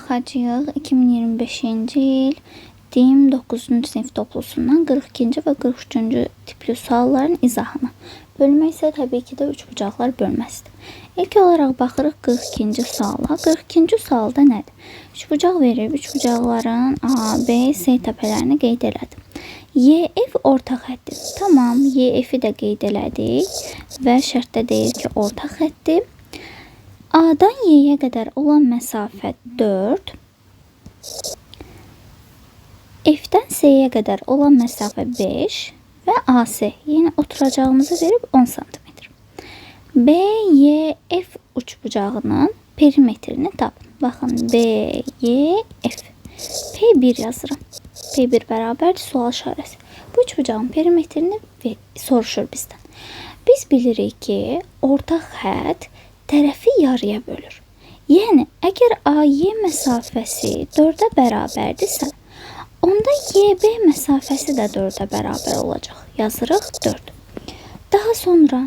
baxacağıq 2025-ci il DİM 9-cu sinif toplusundan 42-ci və 43-cü tipli sualların izahına. Bölmə isə təbii ki də üçbucaqlar bölməsidir. İlk olaraq baxırıq 42-ci suala. 42-ci sualda nədir? Üçbucaq verib, üçbucaqların A, B, C təpələrini qeyd elədim. YF orta xəttir. Tamam, YF-i də qeyd elədik və şərtdə deyir ki, orta xəttir. A-dan Y-yə qədər olan məsafə 4. F-dən C-yə qədər olan məsafə 5 və AC, yəni oturacağımızı verib 10 cm. BYF üçbucağının perimetrini tapın. Baxın, BYF. P1 yazırım. P1 bərabərdir sual işarəsi. Bu üçbucağın perimetrini soruşur bizdən. Biz bilirik ki, orta xətt tərəfi yarıya bölür. Yəni, əgər AY məsafəsi 4-ə bərabərdirsə, onda YB məsafəsi də 4-ə bərabər olacaq. Yazırıq 4. Daha sonra,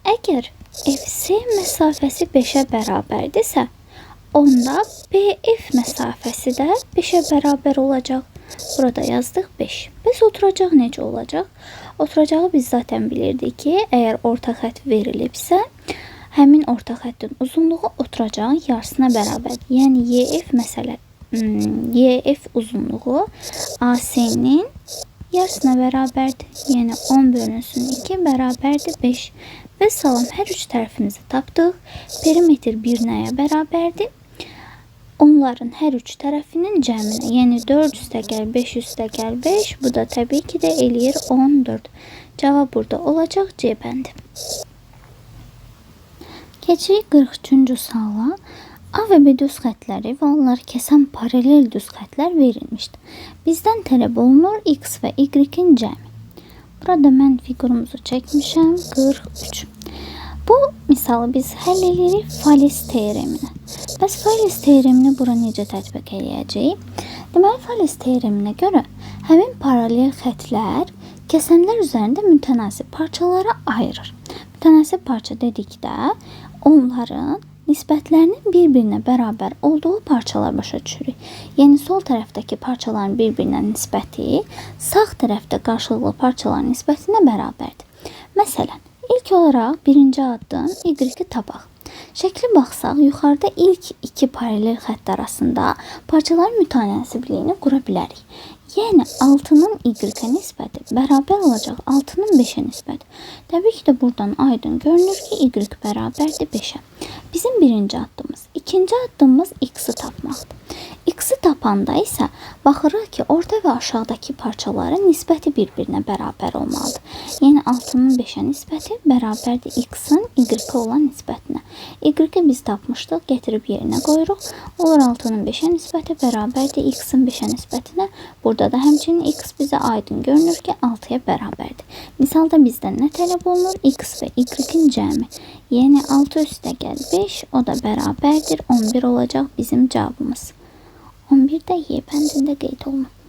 əgər FC məsafəsi 5-ə bərabərdirsə, onda BF məsafəsi də 5-ə bərabər olacaq. Burada yazdıq 5. Bəs oturacaq necə olacaq? Oturacağı biz zaten bilirdik ki, əgər orta xətt verilibsə, həmin orta xəttin uzunluğu oturacağın yarısına bərabərdir. Yəni YF uzunluğu AC-nin yarısına bərabərdir. Yəni 10 bölünsün 2 bərabərdir 5. Və salam, hər üç tərəfimizi tapdıq. Perimetr 1 nəyə bərabərdir? Onların hər üç tərəfinin cəminə, yəni 4 üstəgəl 5 üstəgəl 5, bu da təbii ki də eləyir 14. Cavab burada olacaq C bəndi. Keçirik 43-cü suala. A və B düz xətləri və onları kəsən paralel düz xətlər verilmişdir. Bizdən tələb olunur X və Y-in cəmi. Burada mən figurumuzu çəkmişəm 43. Bu misalı biz həll edirik Fales teoreminə. Bəs Fales teoremini bura necə tətbiq edəcəyik? Deməli, Fales teoreminə görə həmin paralel xətlər kəsənlər üzərində mütənasib parçalara ayırır. Mütənasib parça dedikdə onların nisbətlərinin bir-birinə bərabər olduğu parçalar başa düşürük. Yəni, sol tərəfdəki parçaların bir-birinə nisbəti sağ tərəfdə qarşılıqlı parçaların nisbətinə bərabərdir. Məsələn, ilk olaraq birinci addım Y-i tapaq. Şəkli baxsaq, yuxarıda ilk iki paralel xətt arasında parçaların mütənasibliyini qura bilərik. Yəni, 6-nın Y-ə nisbəti bərabər olacaq 6-nın 5-ə nisbəti. Təbii ki də buradan aydın görünür ki, Y bərabərdir 5-ə. Bizim birinci addımımız. İkinci addımımız X-i tapmaqdır. X-i tapanda isə baxırıq ki, orta və aşağıdakı parçaların nisbəti bir-birinə bərabər olmalıdır. Yəni, 6-nın 5-ə nisbəti bərabərdir X-in Y-ə olan nisbətinə. Y-i biz tapmışdıq, getirib yerinə qoyuruq. Olur 6-nın 5-ə nisbəti bərabərdir X-in 5-ə nisbətinə. Burada da həmçinin X bizə aydın görünür ki, 6-ya bərabərdir. Misalda bizdən nə tələb olunur? X və Y-in cəmi. Yəni 6 üstəgəl 5, o da bərabərdir 11 olacaq bizim cavabımız. 11 də Y bəndində qeyd olunur.